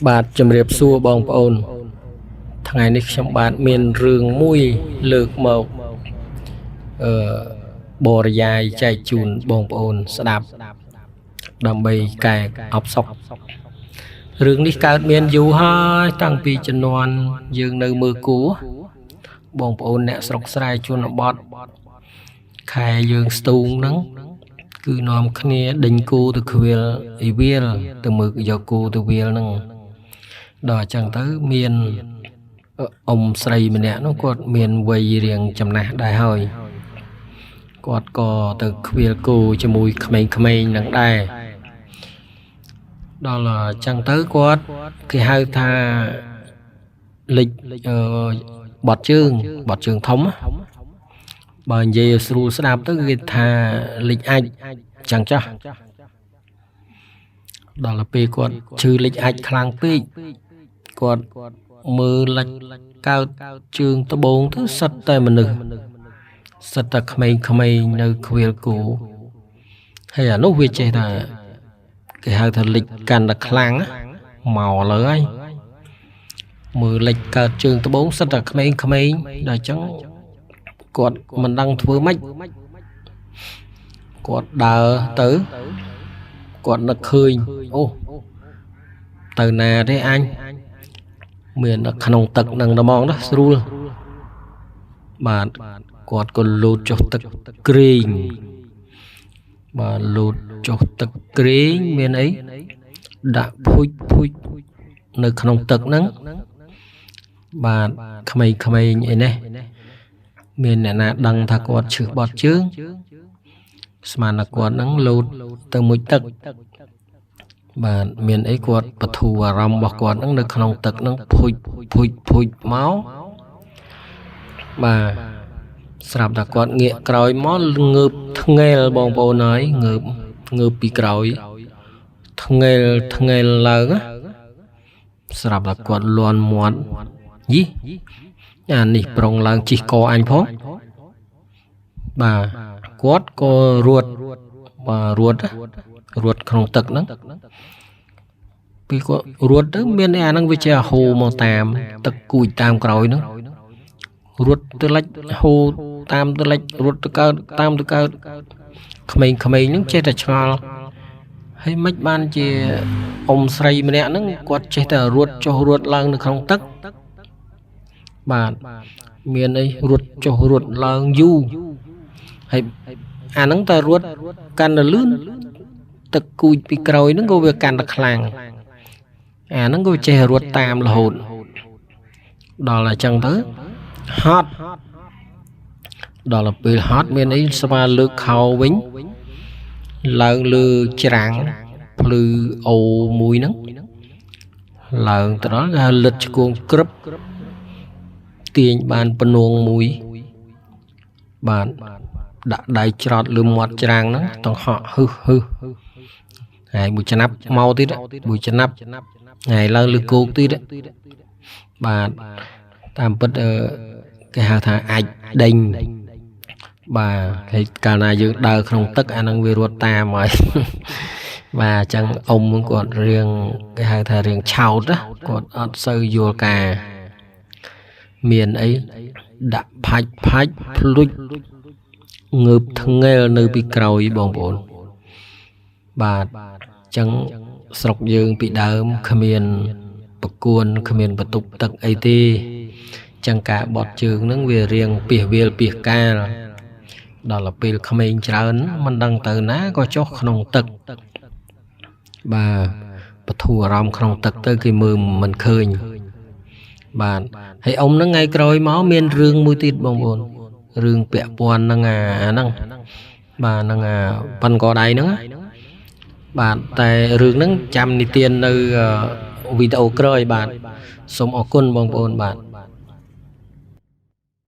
បាទជំរាបសួរបងប្អូនថ្ងៃនេះខ្ញុំបាទមានរឿងមួយលើកមកបរិយាយចែកជូនបងប្អូនស្ដាប់ដើម្បីកែអបសុខរឿងនេះកើតមានយូរហើយតាំងពីជំនាន់យើងនៅមើលគូបងប្អូនអ្នកស្រុកស្រែជនបទខែយើងស្ទូងហ្នឹងគឺនាំគ្នាដេញគូទៅខ្វៀលអីវាលទៅមើលយកគូទៅវាលហ្នឹងដល់អញ្ចឹងទៅមានអ៊ំស្រីម្នាក់នោះគាត់មានវ័យរៀងចំណាស់ដែរហើយគាត់ក៏ទៅខ្វៀលគូជាមួយក្មេងៗនឹងដែរដល់អញ្ចឹងទៅគាត់គេហៅថាលិចបត់ជើងធំបើនិយាយស្រួលស្ដាប់ទៅគេថាលិចអាចចឹងចាស់ដល់ពេលគាត់ឈឺលិចអាចខ្លាំងពេកគាត់មើលលិចកើតជើងត្បូងទៅសិតតែមនុស្សសិតតែក្មេងៗនៅខ្វៀលគូហើយអានោះវាចេះថាគេហៅថាលិចកាន់តែខ្លាំងមកលើហើយមើលលិចកើតជើងត្បូងសិតតែក្មេងៗដល់អញ្ចឹងគាត់មិនដឹងធ្វើម៉េចគាត់ដើរទៅគាត់នឹកឃើញអូទៅណាទេអញមាននៅក្នុងទឹកនឹងតែហ្មងណាស្រួលបាទគាត់ក៏លោតចុះទឹកក្រែងបាទលោតចុះទឹកក្រែងមានអីដាក់ភុជនៅក្នុងទឹកហ្នឹងបាទក្មេងៗអីនេះមានអ្នកណាដឹងថាគាត់ឈឺបត់ជើងស្មានតែគាត់ហ្នឹងលោតទៅមុជទឹកបាទមានអីគាត់បធូរអារម្មណ៍របស់គាត់ហ្នឹងនៅក្នុងទឹកហ្នឹងភុជមកបាទស្រាប់តែគាត់ងាកក្រោយមកងើបធ្ងែលបងប្អូនហើយងើបពីក្រោយធ្ងែលឡើងស្រាប់តែគាត់លន់មាត់យីអានេះប្រុងឡើងជីកកអញផងបាទគាត់ក៏រត់ក្នុងទឹកហ្នឹងពេលគាត់រត់ទៅមានអាហ្នឹងវាជាហូរមកតាមទឹកគួចតាមក្រោយហ្នឹងរត់ទៅលិចហូរតាមទៅលិចរត់ទៅកើតតាមទៅកើតក្មេងៗហ្នឹងចេះតែឆ្ងល់ហើយមិនបានជាអ៊ំស្រីម្នាក់ហ្នឹងគាត់ចេះតែរត់ចុះរត់ឡើងនៅក្នុងទឹកបាទមានអីរត់ចុះរត់ឡើងយូរហើយអាហ្នឹងតែរត់កាន់តែលឿនទឹកគួចពីក្រោយហ្នឹងក៏វាកាន់តែខ្លាំងអាហ្នឹងក៏ចេះរត់តាមរហូតដល់អញ្ចឹងទៅហត់ដល់ពេលហត់មានអីស្វាលើកខោវិញឡើងលើច្រាំងភ្លឺអូមួយហ្នឹងឡើងទៅដល់គេលិតឆ្គងក្រឹបទាញបានពនងមួយបាទដាក់ដៃច្រត់លើមាត់ច្រាំងហ្នឹងតង្ហក់ហឹសហើយមួយឆ្នាំមកទៀតមួយឆ្នាំហើយឡើងលើគោកទៀតបាទតាមពិតគេហៅថាអាចដេញបាទហើយកាលណាយើងដើរក្នុងទឹកអានឹងវារត់តាមហើយបាទអញ្ចឹងអ៊ំគាត់រៀងគេហៅថារៀងឆោតគាត់អត់សូវយល់ការមានអីដាក់ផាច់ភ្លុចងើបធ្ងែលនៅពីក្រោយបងប្អូនបាទអញ្ចឹងស្រុកយើងពីដើមគ្មានបកួនគ្មានបន្ទប់ទឹកអីទេចឹងការបត់ជើងហ្នឹងវារៀងពីវាលពីកាលដល់ពេលក្មេងច្រើនមិនដឹងទៅណាក៏ចុះក្នុងទឹកបាទបធូរអារម្មណ៍ក្នុងទឹកទៅគេមើលមិនឃើញបាទហើយអ៊ំហ្នឹងថ្ងៃក្រោយមកមានរឿងមួយទៀតបងប្អូនរឿងពាក់ព័ន្ធនឹងអាហ្នឹងបាទនឹងអាប៉ិនកដៃហ្នឹងបាទតែរឿងហ្នឹងចាំនិទាននៅវីដេអូក្រោយបាទសូមអរគុណបងប្អូនបាទ